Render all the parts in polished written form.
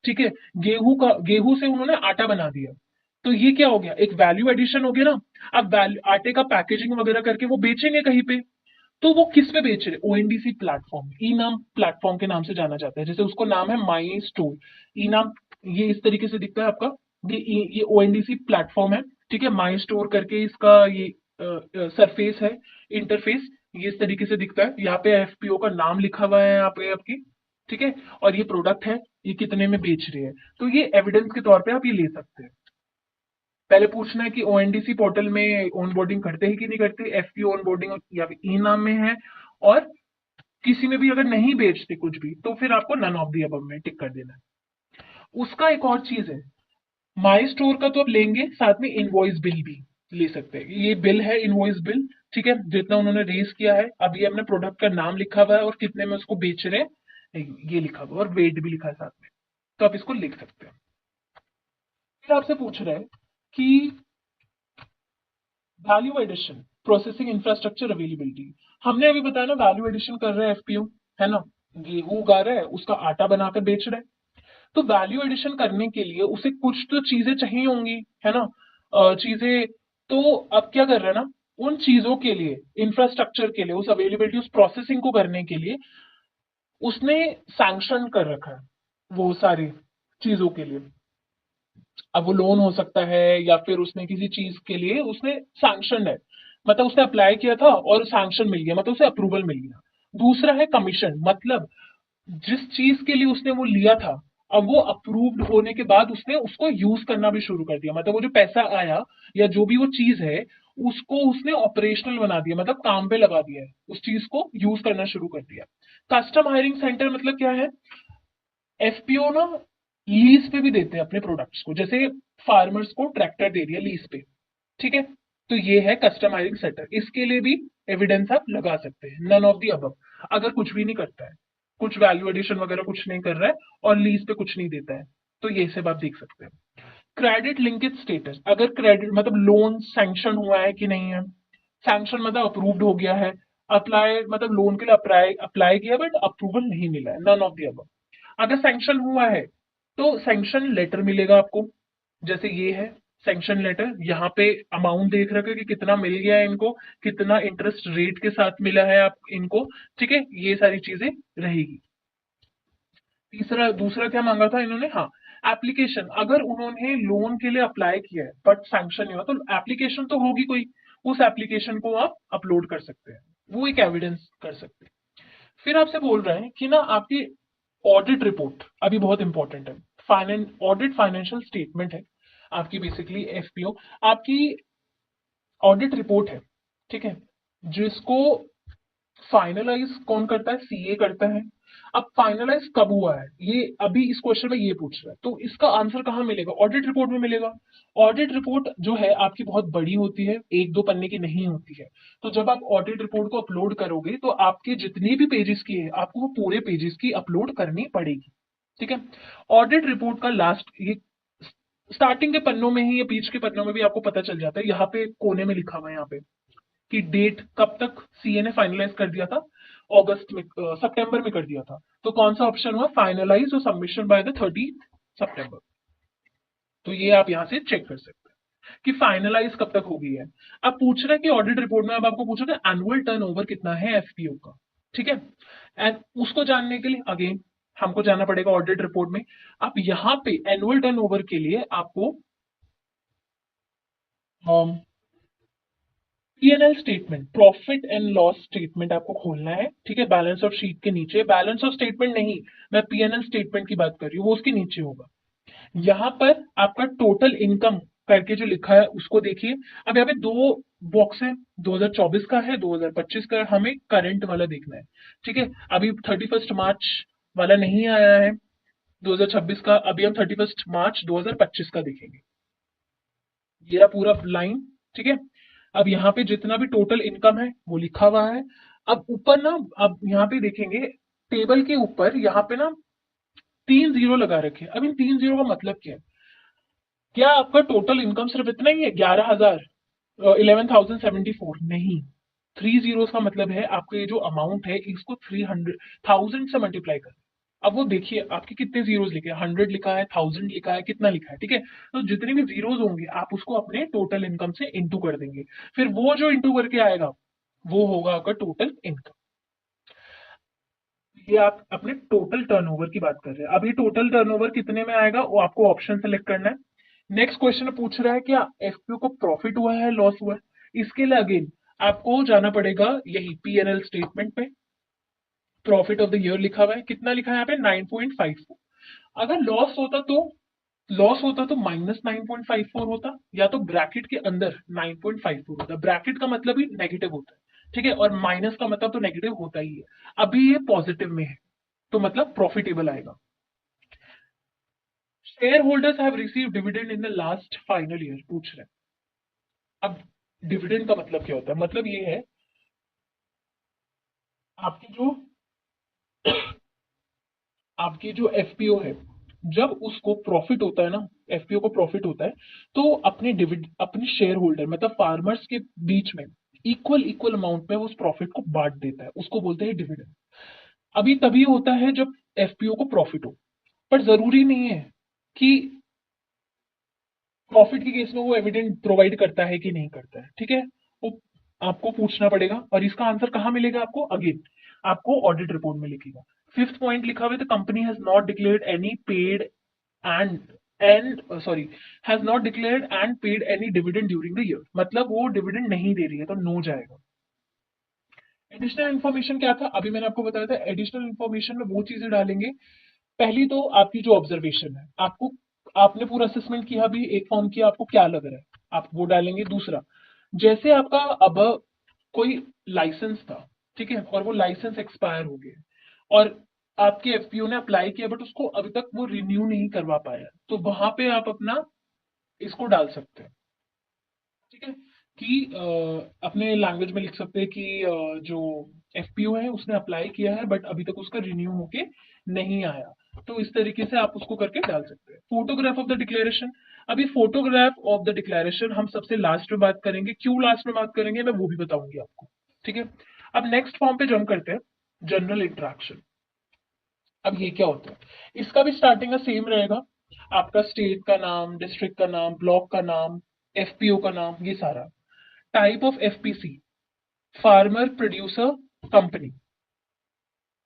ठीक है, गेहूं से उन्होंने आटा बना दिया, तो ये क्या हो गया, एक वैल्यू एडिशन हो गया ना। अब आटे का पैकेजिंग वगैरह करके वो बेचेंगे कहीं पे, तो वो किस पे बेच रहे, ओएनडीसी प्लेटफॉर्म, ई नाम प्लेटफॉर्म के नाम से जाना जाता है, जैसे उसको नाम है माई स्टोर, ई नाम, ये इस तरीके से दिखता है आपका, ये ओएनडीसी प्लेटफॉर्म है, ठीक है, माई स्टोर करके इसका ये सरफेस है, इंटरफेस, ये इस तरीके से दिखता है, यहाँ पे एफपीओ का नाम लिखा हुआ है यहाँ पे आपकी, ठीक है, और ये प्रोडक्ट है, ये कितने में बेच रहे हैं, तो ये एविडेंस के तौर पे आप ये ले सकते हैं। पहले पूछना है कि ओएनडीसी पोर्टल में ऑनबोर्डिंग करते हैं कि नहीं करते, एफपीओ ऑनबोर्डिंग या फिर ई नाम में है, और किसी में भी अगर नहीं बेचते कुछ भी, तो फिर आपको नन ऑफ दी अबव में टिक कर देना है। उसका एक और चीज है, माई स्टोर का तो आप लेंगे, साथ में इनवॉइस बिल भी ले सकते हैं, ये बिल है इनवॉइस बिल, ठीक है, जितना उन्होंने रेज किया है, अब ये अपने प्रोडक्ट का नाम लिखा हुआ है और कितने में उसको बेच रहे हैं ये लिखा हुआ है, और वेट भी लिखा है साथ में, तो आप इसको लिख सकते हैं। फिर आपसे पूछ रहे हैं कि value addition, processing infrastructure availability, हमने अभी बताया ना वैल्यू एडिशन कर रहे हैं एफपीओ, है ना, गेहूं उगा रहा है, उसका आटा बनाकर बेच रहा है, तो वैल्यू एडिशन करने के लिए उसे कुछ तो चीजें चाहिए होंगी, है ना, चीजें, तो अब क्या कर रहा है ना, उन चीजों के लिए, इंफ्रास्ट्रक्चर के लिए, उस अवेलेबिलिटी, उस प्रोसेसिंग को करने के लिए उसने सैंक्शन कर रखा है वो सारी चीजों के लिए। अब वो लोन हो सकता है, या फिर उसने किसी चीज के लिए उसने सैंक्शन है, मतलब उसने अप्लाई किया था और सैंक्शन मिल गया, मतलब उसे अप्रूवल मिल गया। दूसरा है कमीशन, मतलब जिस चीज के लिए उसने वो लिया था, अब वो अप्रूव्ड होने के बाद उसने उसको यूज करना भी शुरू कर दिया, मतलब वो जो पैसा आया या जो भी वो चीज है, उसको उसने ऑपरेशनल बना दिया, मतलब काम पे लगा दिया है, उस चीज को यूज करना शुरू कर दिया। कस्टम हायरिंग सेंटर मतलब क्या है, एफपीओ ना लीज पे भी देते हैं अपने प्रोडक्ट्स को, जैसे फार्मर्स को ट्रैक्टर दे दिया लीज पे, ठीक है, तो ये है कस्टमाइजिंग सेटर, इसके लिए भी एविडेंस आप लगा सकते हैं, नन ऑफ दी अबव, अगर कुछ भी नहीं करता है, कुछ वैल्यू एडिशन वगैरह कुछ नहीं कर रहा है और लीज पे कुछ नहीं देता है, तो ये सब आप देख सकते हैं। क्रेडिट लिंकेज स्टेटस, अगर क्रेडिट मतलब लोन सैंक्शन हुआ है कि नहीं है, सैंक्शन मतलब अप्रूव्ड हो गया है, अप्लाई मतलब लोन के लिए अप्लाई अप्लाई किया बट अप्रूवल नहीं मिला है, नन ऑफ दी अबव। अगर सैंक्शन हुआ है तो सैंक्शन लेटर मिलेगा आपको, जैसे ये है सैंक्शन लेटर, यहाँ पे अमाउंट देख रखे कि कितना मिल गया है इनको, कितना इंटरेस्ट रेट के साथ मिला है आप इनको, ठीक है, ये सारी चीजें रहेगी। तीसरा दूसरा क्या मांगा था इन्होंने, हाँ, एप्लीकेशन, अगर उन्होंने लोन के लिए अप्लाई किया है बट सैंक्शन नहीं हुआ, तो एप्लीकेशन तो होगी कोई, उस एप्लीकेशन को आप अपलोड कर सकते हैं, वो एक एविडेंस कर सकते हैं। फिर आपसे बोल रहे हैं कि ना आपकी ऑडिट रिपोर्ट अभी बहुत इंपॉर्टेंट है, फाइनेंस ऑडिट फाइनेंशियल स्टेटमेंट है आपकी, बेसिकली एफपीओ आपकी ऑडिट रिपोर्ट है, ठीक है, जिसको फाइनलाइज कौन करता है, सीए करता है। अब फाइनलाइज कब हुआ है, ये अभी इस क्वेश्चन में ये पूछ रहा है, तो इसका आंसर कहाँ मिलेगा, ऑडिट रिपोर्ट में मिलेगा। ऑडिट रिपोर्ट जो है आपकी बहुत बड़ी होती है, एक दो पन्ने की नहीं होती है, तो जब आप ऑडिट रिपोर्ट को अपलोड करोगे तो आपके जितने भी पेजेस की है आपको वो पूरे पेजेस की अपलोड करनी पड़ेगी, ठीक है। ऑडिट रिपोर्ट का लास्ट ये स्टार्टिंग के पन्नों में ही या बीच के पन्नों में भी आपको पता चल जाता है, यहाँ पे कोने में लिखा हुआ है यहाँ पे कि डेट कब तक सीए ने फाइनलाइज कर दिया था, अगस्त में सितंबर में कर दिया था, तो कौन सा ऑप्शन हुआ, फाइनलाइज और सबमिशन बाय द 30 सितंबर, तो ये आप यहां से चेक कर सकते हैं कि फाइनलाइज कब तक हो गई है। अब पूछ रहा है कि ऑडिट रिपोर्ट में अब आपको पूछ रहा है एनुअल टर्नओवर कितना है एफपीओ का, ठीक है, एंड उसको जानने के लिए अगेन हमको जाना पड़ेगा ऑडिट रिपोर्ट में। अब यहाँ पे एनुअल टर्नओवर के लिए आपको PNL statement, profit and loss statement आपको खोलना है, ठीक है, बैलेंस ऑफ शीट के नीचे, बैलेंस ऑफ स्टेटमेंट नहीं, मैं पीएनएल स्टेटमेंट की बात कर रही हूँ, वो उसके नीचे होगा। यहाँ पर आपका टोटल इनकम करके जो लिखा है उसको देखिए। अब यहाँ पे दो बॉक्स है, 2024 का है, 2025 का है, हमें करंट वाला देखना है, ठीक है, अभी 31 मार्च वाला नहीं आया है 2026 का, अभी हम 31 मार्च 2025 का देखेंगे, ये रहा पूरा लाइन, ठीक है। अब यहाँ पे जितना भी टोटल इनकम है वो लिखा हुआ है। अब ऊपर ना, अब यहाँ पे देखेंगे टेबल के ऊपर यहाँ पे ना 3 जीरो लगा रखे हैं। अब इन 3 जीरो का मतलब क्या है, क्या आपका टोटल इनकम सिर्फ इतना ही है 11,000, 11,074, नहीं, 3 जीरो का मतलब है आपका ये जो अमाउंट है इसको 300,000 से मल्टीप्लाई कर, अब वो देखिए आपके कितने जीरोस लिखे हैं, 100 लिखा है, 1000 लिखा है, कितना लिखा है, ठीक है। तो जितने भी जीरोस होंगे आप उसको अपने टोटल इनकम से इंटू कर देंगे, फिर वो जो इंटू करके आएगा वो होगा आपका टोटल इनकम। ये आप अपने टोटल टर्नओवर की बात कर रहे हैं। अब ये टोटल टर्नओवर कितने में आएगा वो आपको ऑप्शन सेलेक्ट करना है। नेक्स्ट क्वेश्चन पूछ रहा है क्या एफपीओ को प्रॉफिट हुआ है लॉस हुआ है। इसके लिए अगेन आपको जाना पड़ेगा यही पीएनएल स्टेटमेंट में। प्रॉफिट ऑफ द ईयर लिखा हुआ है, कितना लिखा है यहाँ पे 9.54। अगर लॉस होता तो -9.54 होता, या तो ब्रैकेट के अंदर 9.54 होता। ब्रैकेट का मतलब ही नेगेटिव होता है, ठीक है, और माइनस का मतलब तो नेगेटिव होता ही है। अभी ये पॉजिटिव में है तो मतलब प्रॉफिटेबल आएगा। Share holders have receive dividend in the last final year पूछ रहे हैं। अब डिविडेंड का मतलब क्या होता है, मतलब ये है आपकी जो आपकी जो एफपीओ है, जब उसको प्रॉफिट होता है ना, एफपीओ को प्रॉफिट होता है तो अपने शेयर होल्डर मतलब फार्मर्स के बीच में इक्वल इक्वल अमाउंट में वो उस प्रॉफिट को बांट देता है, उसको बोलते हैं डिविडेंड। अभी तभी होता है जब एफपीओ को प्रॉफिट हो, पर जरूरी नहीं है कि प्रॉफिट के केस में वो एविडेंट प्रोवाइड करता है कि नहीं करता है, ठीक है। वो आपको पूछना पड़ेगा और इसका आंसर कहाँ मिलेगा आपको, अगेन आपको ऑडिट रिपोर्ट में लिखेगा। फिफ्थ पॉइंट लिखा हुआ है the company has not declared any paid and sorry has not declared and paid any dividend during the year, मतलब वो डिविडेंड नहीं दे रही है तो नो जाएगा। एडिशनल इन्फॉर्मेशन क्या था, अभी मैंने आपको बताया था एडिशनल इन्फॉर्मेशन में वो चीजें डालेंगे। पहली तो आपकी जो ऑब्जर्वेशन है, आपको आपने पूरा असेसमेंट किया भी, एक फॉर्म किया, आपको क्या लग रहा है आप वो डालेंगे। दूसरा, जैसे आपका अब कोई लाइसेंस था, ठीक है, और वो लाइसेंस एक्सपायर हो गया और आपके एफपीओ ने अप्लाई किया बट उसको अभी तक वो रिन्यू नहीं करवा पाया, तो वहां पे आप अपना इसको डाल सकते हैं, ठीक है, कि अपने लैंग्वेज में लिख सकते हैं कि जो एफपीओ है उसने अप्लाई किया है बट अभी तक उसका रिन्यू होके नहीं आया, तो इस तरीके से आप उसको करके डाल सकते हैं। फोटोग्राफ ऑफ द डिक्लेरेशन, अभी फोटोग्राफ ऑफ द डिक्लेरेशन हम सबसे लास्ट में बात करेंगे, क्यों लास्ट में बात करेंगे मैं वो भी बताऊंगी आपको, ठीक है। अब नेक्स्ट फॉर्म पे जंप करते हैं, जनरल इंट्रैक्शन। अब ये क्या होता है, इसका भी स्टार्टिंग का सेम रहेगा, आपका स्टेट का नाम, डिस्ट्रिक्ट का नाम, ब्लॉक का नाम, एफपीओ का नाम, ये सारा। Type of FPC, farmer producer company.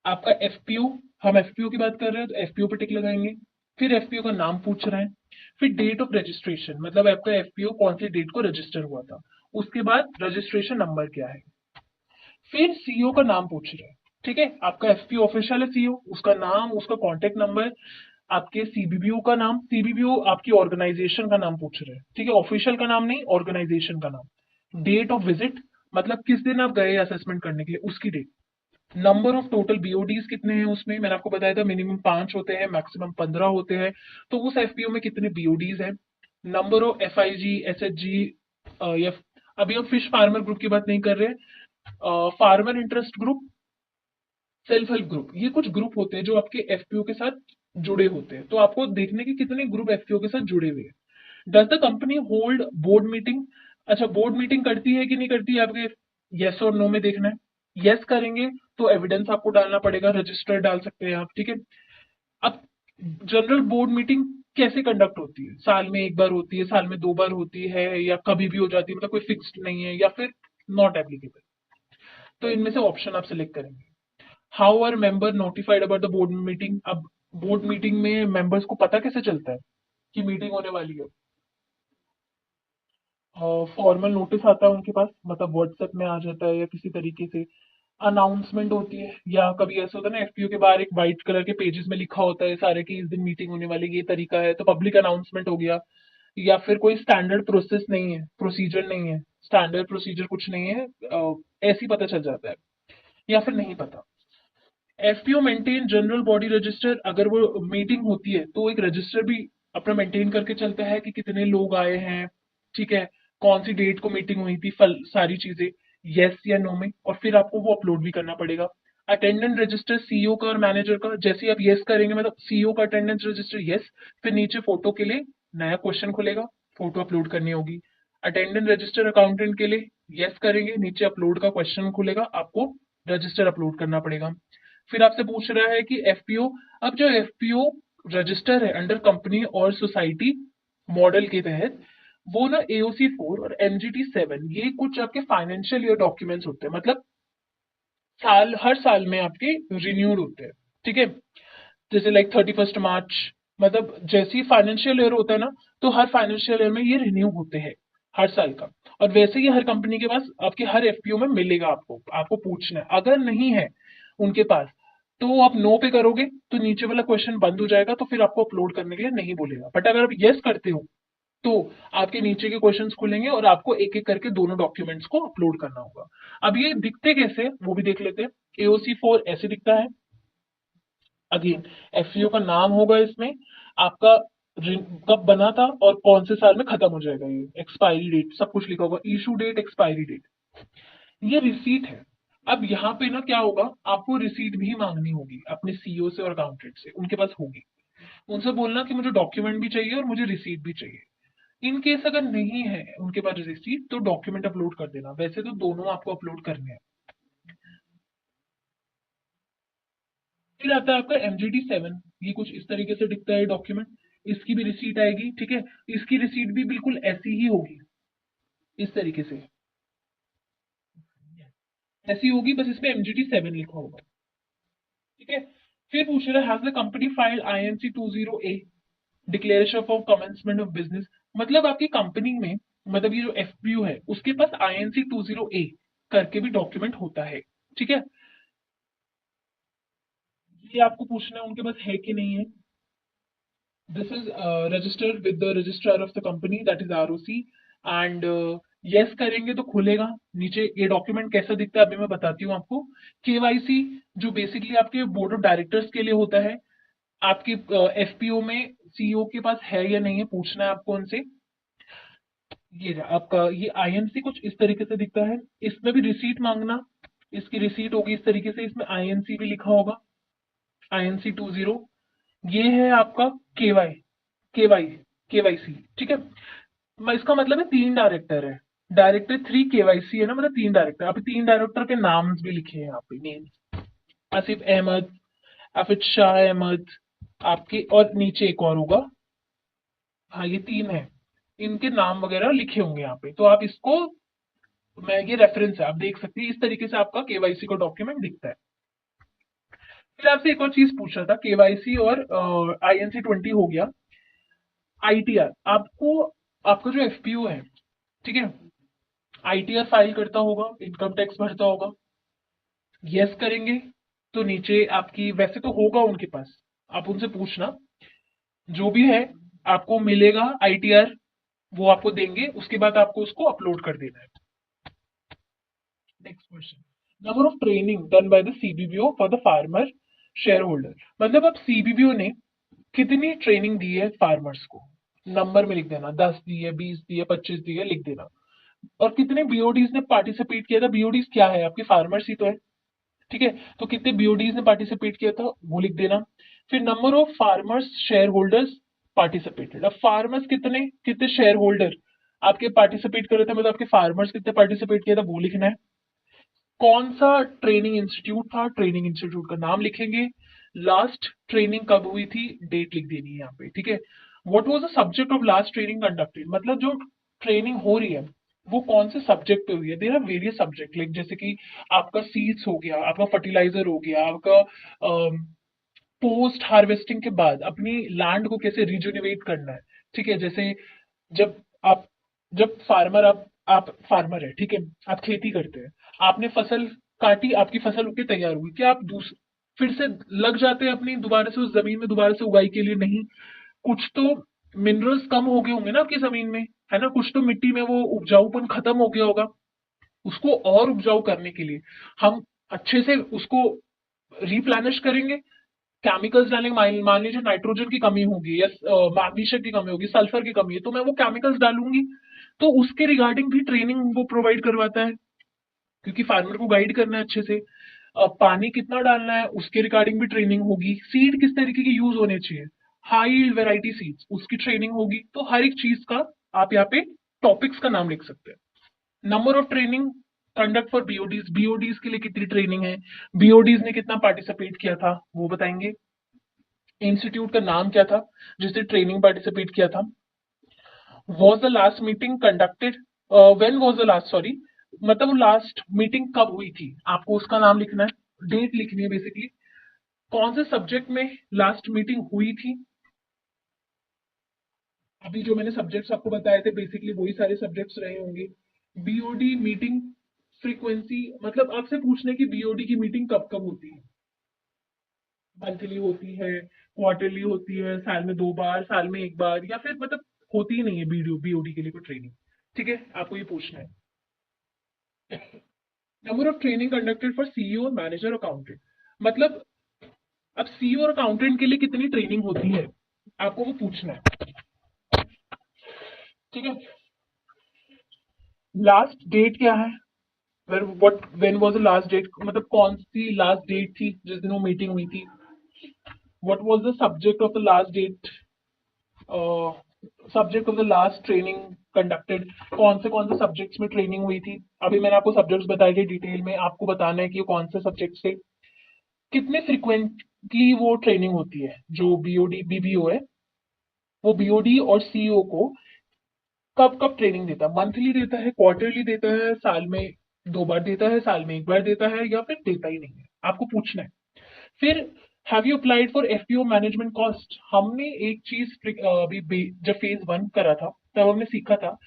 आपका एफपीओ, हम एफपीओ की बात कर रहे हैं तो एफपीओ पे टिक लगाएंगे। फिर एफपीओ का नाम पूछ रहे हैं, फिर डेट ऑफ रजिस्ट्रेशन मतलब आपका एफपीओ कौन सी डेट को रजिस्टर हुआ था, उसके बाद रजिस्ट्रेशन नंबर क्या है। फिर सीईओ का नाम पूछ रहे हैं, ठीक है, आपका एफपीओ ऑफिशियल है सीईओ, उसका नाम, उसका कॉन्टेक्ट नंबर, आपके सीबीबीओ का नाम, सीबीबीओ आपकी ऑर्गेनाइजेशन का नाम पूछ रहे हैं, ठीक है, ऑफिशियल का नाम नहीं, ऑर्गेनाइजेशन का नाम। डेट ऑफ विजिट मतलब किस दिन आप गए असेसमेंट करने के लिए, उसकी डेट। नंबर ऑफ टोटल बीओडीज कितने हैं उसमें, मैंने आपको बताया था मिनिमम 5 होते हैं, मैक्सिमम 15 होते हैं, तो उस एफपीओ में कितने बीओडीज हैं। नंबर ऑफ एफआईजी, एसएचजी, या अभी हम फिश फार्मर ग्रुप की बात नहीं कर रहे, farmer interest group, self help group, ये कुछ ग्रुप होते हैं जो आपके एफपीओ के साथ जुड़े होते हैं, तो आपको देखने के कितने ग्रुप एफपीओ के साथ जुड़े हुए हैं। Does the company hold board meeting, अच्छा बोर्ड मीटिंग करती है कि नहीं करती है, आपके यस और नो में देखना है। यस करेंगे तो एविडेंस आपको डालना पड़ेगा, रजिस्टर डाल सकते हैं आप, ठीक है। अब जनरल बोर्ड मीटिंग कैसे कंडक्ट होती है, साल में एक बार होती है, साल में 2 बार होती है, या कभी भी हो जाती है, मतलब कोई फिक्स्ड नहीं है, या फिर नॉट एप्लीकेबल। तो इनमें से ऑप्शन आप सिलेक्ट करेंगे। How are member notified about the board meeting, अब बोर्ड मीटिंग में मेंबर्स को पता कैसे चलता है कि मीटिंग होने वाली है। फॉर्मल नोटिस आता है उनके पास, मतलब व्हाट्सएप में आ जाता है या किसी तरीके से अनाउंसमेंट होती है, या कभी ऐसा होता है ना एफपीओ के बाहर एक व्हाइट कलर के पेजेस में लिखा होता है सारे कि इस दिन मीटिंग होने वाली, ये तरीका है, तो पब्लिक अनाउंसमेंट हो गया। या फिर कोई स्टैंडर्ड प्रोसेस नहीं है, प्रोसीजर नहीं है, स्टैंडर्ड प्रोसीजर कुछ नहीं है, ऐसे ही पता चल जाता है, या फिर नहीं पता। FPO maintain general body register, अगर वो मीटिंग होती है तो एक रजिस्टर भी अपना मेंटेन करके चलता है कि कितने लोग आए हैं, ठीक है, कौन सी डेट को मीटिंग हुई थी, फल सारी चीजें, यस या नो में, और फिर आपको वो अपलोड भी करना पड़ेगा। अटेंडेंस रजिस्टर सीईओ का और मैनेजर का, जैसे ही आप यस करेंगे मतलब सीईओ का अटेंडेंस रजिस्टर यस, फिर नीचे फोटो के लिए नया क्वेश्चन खुलेगा, फोटो अपलोड करनी होगी। अटेंडेंस रजिस्टर अकाउंटेंट के लिए यस करेंगे, नीचे अपलोड का क्वेश्चन खुलेगा, आपको रजिस्टर अपलोड करना पड़ेगा। फिर आपसे पूछ रहा है कि एफपीओ, अब जो एफपीओ रजिस्टर है अंडर कंपनी और सोसाइटी मॉडल के तहत, वो ना एओसी 4 और एमजीटी 7 ये कुछ आपके फाइनेंशियल ईयर डॉक्यूमेंट्स होते हैं, मतलब हर साल में आपके रिन्यूड होते हैं, ठीक है। जैसे लाइक 31 मार्च, मतलब जैसे ही फाइनेंशियल ईयर होता है ना, तो हर फाइनेंशियल ईयर में ये रिन्यू होते हैं हर साल का। और वैसे ही हर कंपनी के पास आपके हर एफपीओ में मिलेगा, आपको आपको पूछना है। अगर नहीं है उनके पास, तो आप नो पे करोगे तो नीचे वाला क्वेश्चन बंद हो जाएगा, तो फिर आपको अपलोड करने के लिए नहीं बोलेगा। बट अगर आप यस करते हो तो आपके नीचे के क्वेश्चंस खुलेंगे और आपको एक एक करके दोनों डॉक्यूमेंट्स को अपलोड करना होगा। अब ये दिखते कैसे वो भी देख लेते हैं। एओसी 4 ऐसे दिखता है। अगेन एफसीओ का नाम होगा इसमें, आपका कब बना था और कौन से साल में खत्म हो जाएगा, ये एक्सपायरी डेट सब कुछ लिखा होगा, इशू डेट, एक्सपायरी डेट। ये रिसीट है। अब यहाँ पे ना क्या होगा, आपको रिसीट भी मांगनी होगी अपने सीईओ से और अकाउंटेंट से, उनके पास होगी। उनसे बोलना कि मुझे डॉक्यूमेंट भी चाहिए और मुझे रिसीट भी चाहिए। इन केस अगर नहीं है उनके पास रिसीट, तो डॉक्यूमेंट अपलोड कर देना। वैसे तो दोनों आपको अपलोड करने हैं। फिर आता है आपका एमजीटी 7। ये कुछ इस तरीके से दिखता है डॉक्यूमेंट। इसकी भी रिसीट आएगी, ठीक है। इसकी रिसीट भी बिल्कुल ऐसी ही होगी, इस तरीके से ऐसी होगी, बस इसमें एमजीटी 7 लिखा होगा, ठीक है। फिर पूछ रहा है has the company file INC 20A declaration of commencement of business. मतलब आपकी कंपनी में, मतलब ये जो एफपीयू है उसके पास आईएनसी 20A करके भी डॉक्यूमेंट होता है, ठीक है। ये आपको पूछना है उनके पास है कि नहीं है। This is registered with the registrar of the company, that is ROC, and yes करेंगे तो खुलेगा नीचे। ये डॉक्यूमेंट कैसा दिखता है अभी मैं बताती हूँ आपको। केवाईसी जो बेसिकली आपके बोर्ड ऑफ डायरेक्टर्स के लिए होता है, आपके एफपीओ में सीईओ के पास है या नहीं है पूछना है आपको उनसे। आपका ये आईएनसी कुछ इस तरीके से दिखता है। इसमें भी रिसीट मांगना, इसकी रिसीट होगी इस तरीके से, इसमें आईएनसी भी लिखा होगा, आईएनसी 20। ये है आपका केवाई केवाई केवाईसी, ठीक है। इसका मतलब है 3 डायरेक्टर है। डायरेक्टर 3 केवाईसी है ना, मतलब 3 डायरेक्टर। आप 3 डायरेक्टर के नाम भी लिखे हैं यहाँ पे, नेम आसिफ अहमद, आफिद शाह अहमद आपके, और नीचे एक और होगा। हाँ ये 3 है, इनके नाम वगैरह लिखे होंगे यहाँ पे। तो आप इसको, मैं ये रेफरेंस है, आप देख सकते हैं इस तरीके से आपका केवाईसी का डॉक्यूमेंट दिखता है। फिर आपसे एक और चीज पूछ रहा था, केवाईसी और आईएनसी 20 हो गया। आईटीआर आपको, आपका जो एफपीओ है, ठीक है, आईटीआर फाइल करता होगा, इनकम टैक्स भरता होगा। यस करेंगे तो नीचे आपकी, वैसे तो होगा उनके पास, आप उनसे पूछना, जो भी है आपको मिलेगा आईटीआर, वो आपको देंगे। उसके बाद आपको उसको अपलोड कर देना है। Next question, number of training done by the CBBO for the farmer share holder. मतलब अब सीबीबीओ ने कितनी ट्रेनिंग दी है फार्मर्स को, नंबर में लिख देना, 10 दी है, 20 दी है, 25 दी है, लिख देना। और कितने बीओडीज ने पार्टिसिपेट किया था, बीओडीज क्या है आपके फार्मर्स ही तो है, ठीक है। तो कितने बीओडीज ने पार्टिसिपेट किया था वो लिख देना। फिर number of farmers share holders participated. अब फार्मर्स कितने कितने शेयर होल्डर आपके पार्टिसिपेट कर रहे थे, मतलब आपके फार्मर्स कितने पार्टिसिपेट किया था वो लिखना है। कौन सा ट्रेनिंग इंस्टीट्यूट था, ट्रेनिंग इंस्टीट्यूट का नाम लिखेंगे। लास्ट ट्रेनिंग कब हुई थी, डेट लिख देनी है यहाँ पे, ठीक है। What was the subject of last training conducted, मतलब जो ट्रेनिंग हो रही है वो कौन से सब्जेक्ट पे हुई है। There are various subject, like जैसे कि आपका सीड्स हो गया, आपका फर्टिलाइजर हो गया, आपका पोस्ट हार्वेस्टिंग के बाद अपनी लैंड को कैसे रिजुनिवेट करना है, ठीक है। जैसे जब आप, जब फार्मर, आप फार्मर है, ठीक है, आप खेती करते हैं, आपने फसल काटी, आपकी फसल उग के तैयार हुई, क्या आप फिर से लग जाते हैं अपनी दोबारा से उस जमीन में दोबारा से उगाई के लिए, नहीं। कुछ तो मिनरल्स कम हो गए होंगे ना आपकी जमीन में, है ना, कुछ तो मिट्टी में वो उपजाऊपन खत्म हो गया होगा। उसको और उपजाऊ करने के लिए हम अच्छे से उसको रिप्लेनिश करेंगे, केमिकल्स डालेंगे। मान लीजिए नाइट्रोजन की कमी होगी या मैग्नीशियम की कमी होगी, सल्फर की कमी है, तो मैं वो केमिकल्स डालूंगी। तो उसके रिगार्डिंग भी ट्रेनिंग वो प्रोवाइड करवाता है, क्योंकि फार्मर को गाइड करना है अच्छे से। पानी कितना डालना है उसके रिगार्डिंग भी ट्रेनिंग होगी। सीड किस तरीके की यूज होने चाहिए, हाई यील्ड वेराइटी सीड्स, उसकी ट्रेनिंग होगी। तो हर एक चीज का आप यहाँ पे टॉपिक्स का नाम लिख सकते हैं। Number of training conduct for BODs, BODs के लिए कितनी ट्रेनिंग है, बीओडीज ने कितना पार्टिसिपेट किया था वो बताएंगे। इंस्टीट्यूट का नाम क्या था जिससे ट्रेनिंग पार्टिसिपेट किया था। Was the last meeting conducted, when was the last, sorry, मतलब वो लास्ट मीटिंग कब हुई थी, आपको उसका नाम लिखना है, डेट लिखनी है बेसिकली। कौन से सब्जेक्ट में लास्ट मीटिंग हुई थी। अभी जो मैंने सब्जेक्ट्स आपको बताए थे बेसिकली वही सारे सब्जेक्ट्स रहे होंगे। बीओडी मीटिंग फ्रीक्वेंसी, मतलब आपसे पूछने की बीओडी की मीटिंग कब कब होती है। मंथली होती है, क्वार्टरली होती है, साल में 2 बार, साल में 1 बार, या फिर मतलब होती ही नहीं है बीओडी के लिए कोई ट्रेनिंग। ठीक है, आपको ये पूछना है। Number of training conducted for CEO, manager, accountant, मतलब अब सीईओ और अकाउंटेंट के लिए कितनी ट्रेनिंग होती है आपको वो पूछना है। ठीक है, लास्ट डेट क्या है, when was the last date, मतलब कौन सी लास्ट डेट थी जिस दिन वो मीटिंग हुई थी। What was the subject of the last date, subject of the last training conducted, कौन से सब्जेक्ट्स में ट्रेनिंग हुई थी। अभी मैंने आपको सब्जेक्ट्स बताए थे डिटेल में, आपको बताना है कि कौन से सब्जेक्ट्स थे। कितने फ्रिक्वेंटली वो ट्रेनिंग होती है, जो बीओडी बीबीओ है वो बीओडी और सीईओ को कब कब ट्रेनिंग देता है, मंथली देता है, क्वार्टरली देता है, साल में 2 बार देता है, साल में 1 बार देता है, या फिर देता ही नहीं है, आपको पूछना है। फिर have you applied for FPO management cost, हमने एक चीज अभी जब फेज 1 करा था तब हमने सीखा था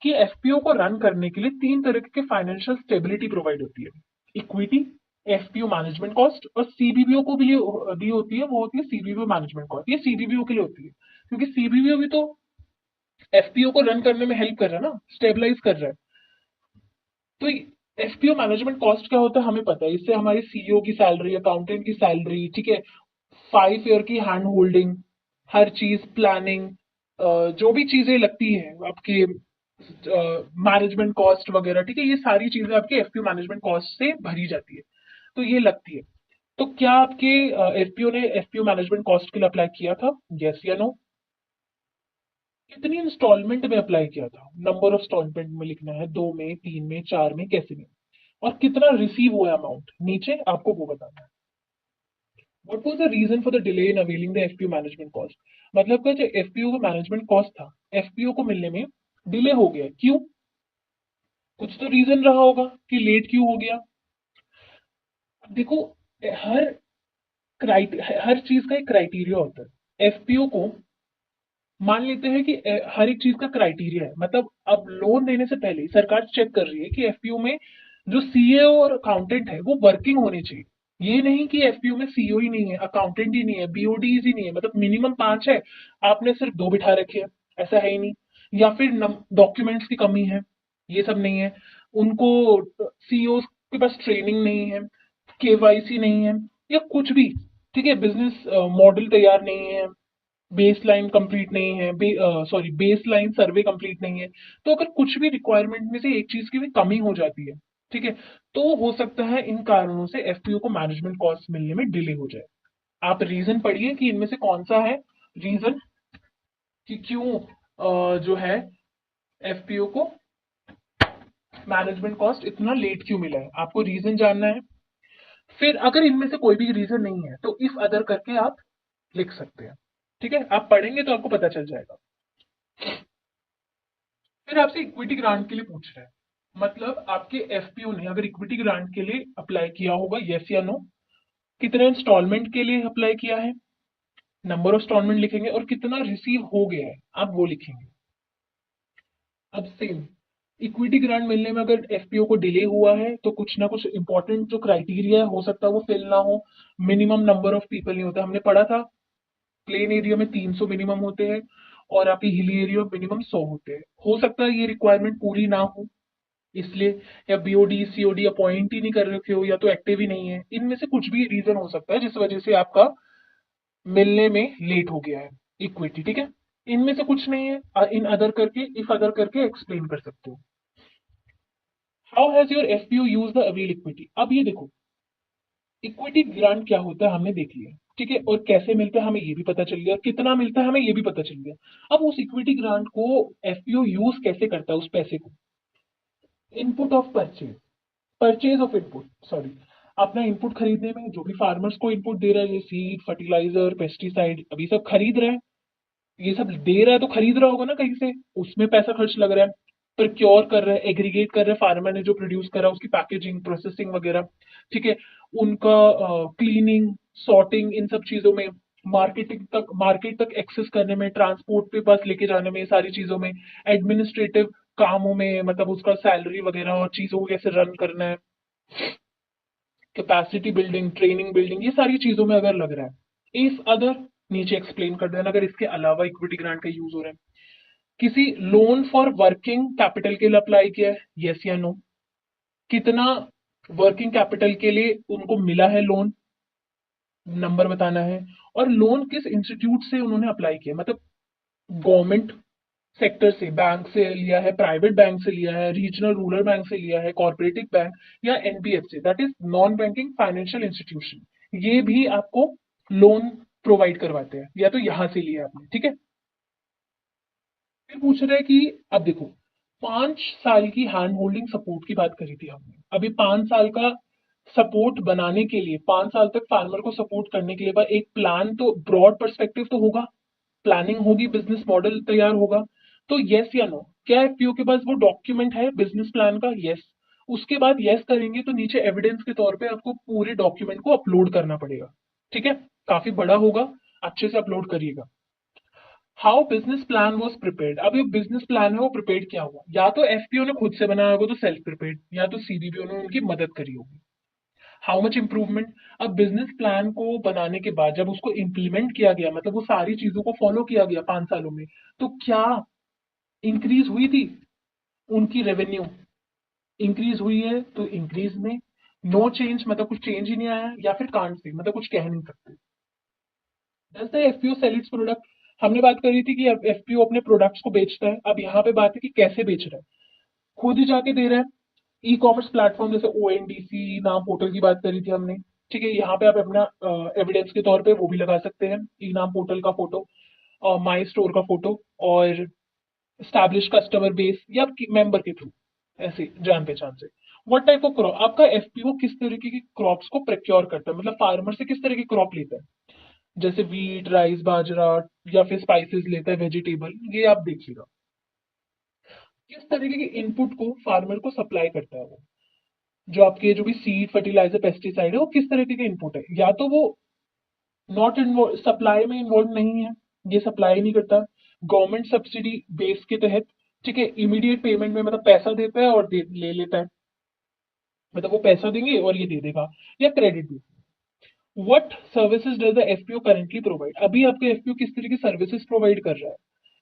कि एफपीओ को रन करने के लिए 3 तरह के फाइनेंशियल स्टेबिलिटी प्रोवाइड होती है। इक्विटी, एफपीओ मैनेजमेंट कॉस्ट, और सीबीबीओ को भी दी होती है, वो होती है सीबीबीओ मैनेजमेंट कॉस्ट, ये सीबीबीओ के लिए होती है क्योंकि सीबीबीओ भी तो एफपीओ को रन करने में हेल्प कर रहा है ना, स्टेबलाइज कर रहा है। तो एफपीओ मैनेजमेंट कॉस्ट क्या होता है हमें पता है, इससे हमारी सीईओ की सैलरी, अकाउंटेंट की सैलरी, ठीक है, 5 ईयर की हैंड होल्डिंग, हर चीज प्लानिंग, जो भी चीजें लगती है आपकी मैनेजमेंट कॉस्ट वगैरह, ठीक है, ये सारी चीजें आपके एफपीओ मैनेजमेंट कॉस्ट से भरी जाती है, तो ये लगती है। तो क्या आपके एफपीओ ने एफपीओ मैनेजमेंट कॉस्ट के लिए अप्लाई किया था, यस या नो। कितनी इंस्टॉलमेंट में अप्लाई किया था, नंबर ऑफ इंस्टॉलमेंट में लिखना है, 2 में, 3 में, 4 में, कैसे में, और कितना रिसीव हुआ अमाउंट नीचे आपको वो बताना है। What was the reason for the delay in availing the FPO management cost, मतलब का जो एफपीओ का मैनेजमेंट कॉस्ट था, एफपीओ को मिलने में डिले हो गया, क्यों, कुछ तो रीजन रहा होगा कि लेट क्यों हो गया। देखो, हर हर चीज का एक क्राइटेरिया होता है। एफपीओ को मान लेते हैं कि हर एक चीज का क्राइटेरिया है, मतलब अब लोन देने से पहले सरकार चेक कर रही है कि एफपीओ में जो सीए और अकाउंटेंट है वो वर्किंग होने चाहिए। ये नहीं कि एफपीओ में सीओ ही नहीं है, अकाउंटेंट ही नहीं है, बीओडीज ही नहीं है, मतलब मिनिमम 5 है, आपने सिर्फ 2 बिठा रखे हैं, ऐसा है ही नहीं। या फिर डॉक्यूमेंट्स की कमी है, ये सब नहीं है, उनको सीईओ के पास ट्रेनिंग नहीं है, केवाईसी नहीं है, या कुछ भी, ठीक है, बिजनेस मॉडल तैयार नहीं है, बेस लाइन कंप्लीट नहीं है, सॉरी बेस लाइन सर्वे कंप्लीट नहीं है। तो अगर कुछ भी रिक्वायरमेंट में से एक चीज की भी कमी हो जाती है, ठीक है, तो हो सकता है इन कारणों से एफपीओ को मैनेजमेंट कॉस्ट मिलने में डिले हो जाए। आप रीजन पढ़िए कि इनमें से कौन सा है रीजन कि क्यों जो है एफपीओ को मैनेजमेंट कॉस्ट इतना लेट क्यों मिला है, आपको रीजन जानना है। फिर अगर इनमें से कोई भी रीजन नहीं है तो इफ अदर करके आप लिख सकते हैं। ठीक है, आप पढ़ेंगे तो आपको पता चल जाएगा। फिर आपसे इक्विटी ग्रांट के लिए पूछ रहा है, मतलब आपके एफपीओ ने अगर इक्विटी ग्रांट के लिए अप्लाई किया होगा, यस या नो, कितने इंस्टॉलमेंट के लिए अप्लाई किया है, नंबर ऑफ इंस्टॉलमेंट लिखेंगे, और कितना रिसीव हो गया है आप वो लिखेंगे। अब सेम, इक्विटी ग्रांट मिलने में अगर एफपीओ को डिले हुआ है तो कुछ ना कुछ इंपॉर्टेंट जो क्राइटेरिया हो सकता है वो फिल ना हो, मिनिमम नंबर ऑफ पीपल नहीं होता, हमने पढ़ा था प्लेन एरिया में 300 मिनिमम होते हैं और आपकी हिली एरिया में मिनिमम 100 होते हैं, हो सकता है ये रिक्वायरमेंट पूरी ना हो इसलिए, या बीओडी सीओडी अपॉइंट ही नहीं कर रखे हो, या तो एक्टिव ही नहीं है, इनमें से कुछ भी रीजन हो सकता है जिस वजह से आपका मिलने में लेट हो गया है इक्विटी। ठीक है, इनमें से कुछ नहीं है, इन अदर करके, इफ अदर करके एक्सप्लेन कर सकते हो। How has your FPO use the avail equity, अब ये देखो, इक्विटी ग्रांट क्या होता है हमने देख लिया, ठीक है, और कैसे मिलता है हमें ये भी पता चल गया, और कितना मिलता है हमें ये भी पता चल गया। अब उस इक्विटी ग्रांट को एफपीओ यूज कैसे करता है, उस पैसे को, input of purchase, purchase of input, sorry, अपना इनपुट खरीदने में जो भी फार्मर्स को इनपुट दे रहा है, सीड, फर्टिलाइजर, पेस्टिसाइड, अभी सब खरीद रहा है, ये सब दे रहा है तो खरीद रहा होगा ना कहीं से, उसमें पैसा खर्च लग रहा है। प्रोक्योर कर रहे हैं, एग्रीगेट कर रहे हैं, फार्मर ने जो प्रोड्यूस करा उसकी पैकेजिंग, प्रोसेसिंग वगैरह, ठीक है, उनका क्लीनिंग, सॉर्टिंग, इन सब चीजों में, मार्केट तक एक्सेस करने में, ट्रांसपोर्ट पे बस लेके जाने में, सारी चीजों में, एडमिनिस्ट्रेटिव कामों में, मतलब उसका सैलरी वगैरह और चीजों को कैसे रन करना है, कैपेसिटी बिल्डिंग, ट्रेनिंग बिल्डिंग, ये सारी चीजों में अगर लग रहा है। इस अदर, नीचे एक्सप्लेन कर देना अगर इसके अलावा इक्विटी ग्रांट का यूज हो रहा है। किसी लोन फॉर वर्किंग कैपिटल के लिए अप्लाई किया है, यस या नो, कितना वर्किंग कैपिटल के लिए उनको मिला है लोन, नंबर बताना है। और लोन किस इंस्टीट्यूट से उन्होंने अप्लाई किया, मतलब गवर्नमेंट सेक्टर से, बैंक से लिया है, प्राइवेट बैंक से लिया है, रीजनल रूरल बैंक से लिया है, कॉर्पोरेटिव बैंक, या NBFC, that is non banking financial institution, ये भी आपको लोन प्रोवाइड करवाते हैं, या तो यहां से लिया आपने, ठीक है। फिर पूछ रहे हैं कि अब देखो, 5 साल की हैंड होल्डिंग सपोर्ट की बात करी थी हमने, अभी 5 साल का सपोर्ट बनाने के लिए, 5 साल तक फार्मर को सपोर्ट करने के लिए बाद एक प्लान, तो ब्रॉड पर्सपेक्टिव तो होगा, प्लानिंग होगी, बिजनेस मॉडल तैयार होगा। तो यस या नो, क्या एफपीओ के पास वो डॉक्यूमेंट है बिजनेस प्लान का, यस। उसके बाद यस करेंगे तो नीचे एविडेंस के तौर पे आपको पूरे डॉक्यूमेंट को अपलोड करना पड़ेगा, ठीक है, काफी बड़ा होगा, अच्छे से अपलोड करिएगा। How business plan was prepared, अब ये बिजनेस प्लान है वो प्रिपेयर्ड क्या हुआ, या तो एफपीओ ने खुद से बनाया होगा तो सेल्फ प्रिपेयर्ड, या तो सीबीपीओ ने उनकी मदद करी होगी। हाउ मच इंप्रूवमेंट, अब बिजनेस प्लान को बनाने के बाद जब उसको इंप्लीमेंट किया गया, मतलब वो सारी चीजों को फॉलो किया गया 5 सालों में, तो क्या इंक्रीज हुई थी उनकी रेवेन्यू, इंक्रीज हुई है तो इंक्रीज में, नो चेंज मतलब कुछ चेंज ही नहीं आया, या फिर कांट से मतलब कुछ कह नहीं सकते। Does the FPO sell its product, हमने बात करी थी कि एफपीओ अपने प्रोडक्ट्स को बेचता है, अब यहाँ पे बात है कि कैसे बेच रहा है, खुद ही जाके दे रहा है, ई कॉमर्स प्लेटफॉर्म जैसे ओएनडीसी नाम पोर्टल की बात करी थी हमने, ठीक है, यहाँ पे आप अपना एविडेंस के तौर पे वो भी लगा सकते हैं, ई नाम पोर्टल का फोटो, माई स्टोर का फोटो, और स्टैब्लिश कस्टमर बेस या मेंबर के थ्रू, ऐसे जान पहचान से। व्हाट टाइप ऑफ क्रॉप, आपका एफपीओ किस तरीके की क्रॉप्स को प्रोक्योर करता है, मतलब फार्मर से किस तरह की क्रॉप लेता है, जैसे वीट, राइस, बाजरा, या फिर स्पाइसेस लेता है, वेजिटेबल, ये आप देखिएगा। किस तरीके के इनपुट को फार्मर को सप्लाई करता है वो, जो आपके जो भी सीड, फर्टिलाइजर, पेस्टिसाइड है, वो किस तरीके के इनपुट है, या तो वो नॉट इन्वॉल्व, सप्लाई में इन्वॉल्व नहीं है, ये सप्लाई नहीं करता, गवर्नमेंट सब्सिडी बेस के तहत, ठीक है, इमीडिएट पेमेंट में मतलब पैसा देता है और ले लेता है, मतलब वो पैसा देंगे और ये दे देगा, या credit base. What services does the FPO currently provide, अभी आपका एफपीओ किस तरह की सर्विसेज प्रोवाइड कर रहा है,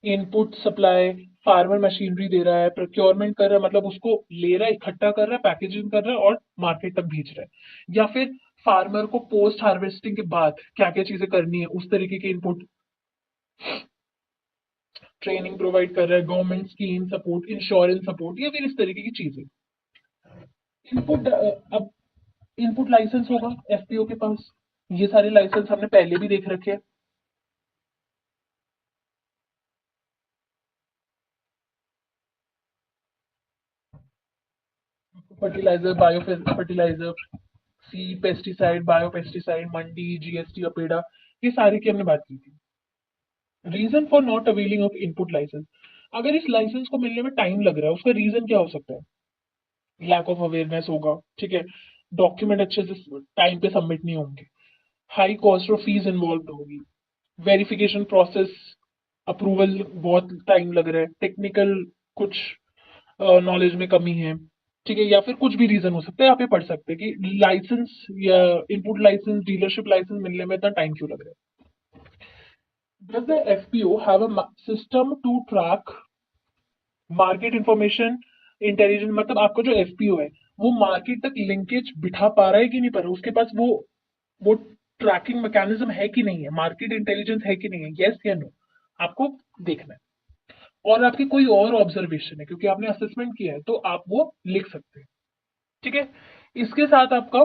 इनपुट सप्लाई, फार्मर मशीनरी दे रहा है, प्रोक्योरमेंट कर रहा है, मतलब उसको ले रहा है, इकट्ठा कर रहा है, पैकेजिंग कर रहा है और मार्केट तक भेज रहा है, या फिर फार्मर को पोस्ट हार्वेस्टिंग के बाद क्या क्या चीजें करनी है उस तरीके के इनपुट, ट्रेनिंग प्रोवाइड कर रहा है, government scheme support, insurance support, या फिर इस तरीके की चीजें। इनपुट, अब इनपुट लाइसेंस होगा एफपीओ के पास, ये सारे लाइसेंस हमने पहले भी देख रखे हैं। Fertilizer, bio fertilizer, seed, pesticide, bio pesticide, mandi, GST, APEDA, ये सारी की हमने बात की थी। Reason for not availing of input license, अगर इस लाइसेंस को मिलने में टाइम लग रहा है, उसका रीजन क्या हो सकता है, लैक ऑफ अवेयरनेस होगा, ठीक है, डॉक्यूमेंट अच्छे से टाइम पे सबमिट नहीं होंगे, हाई कॉस्ट और फीस इन्वॉल्व होगी, वेरिफिकेशन प्रोसेस, अप्रूवल बहुत टाइम लग रहा है, टेक्निकल कुछ नॉलेज में कमी है, ठीक है, या फिर कुछ भी रीजन हो सकता है, आप ये पढ़ सकते हैं कि लाइसेंस या इनपुट लाइसेंस, डीलरशिप लाइसेंस मिलने में इतना टाइम क्यों लग रहा है। Does the FPO have a system to track market information intelligence, मतलब आपका जो एफपीओ है वो मार्केट तक लिंकेज बिठा पा रहा है कि नहीं पा रहा है, उसके पास वो ट्रैकिंग मैकेनिज्म है कि नहीं है, मार्केट इंटेलिजेंस है कि नहीं है, यस या नो, आपको देखना है। और आपकी कोई और ऑब्जर्वेशन है, क्योंकि आपने असेसमेंट किया है तो आप वो लिख सकते हैं, ठीक है। इसके साथ आपका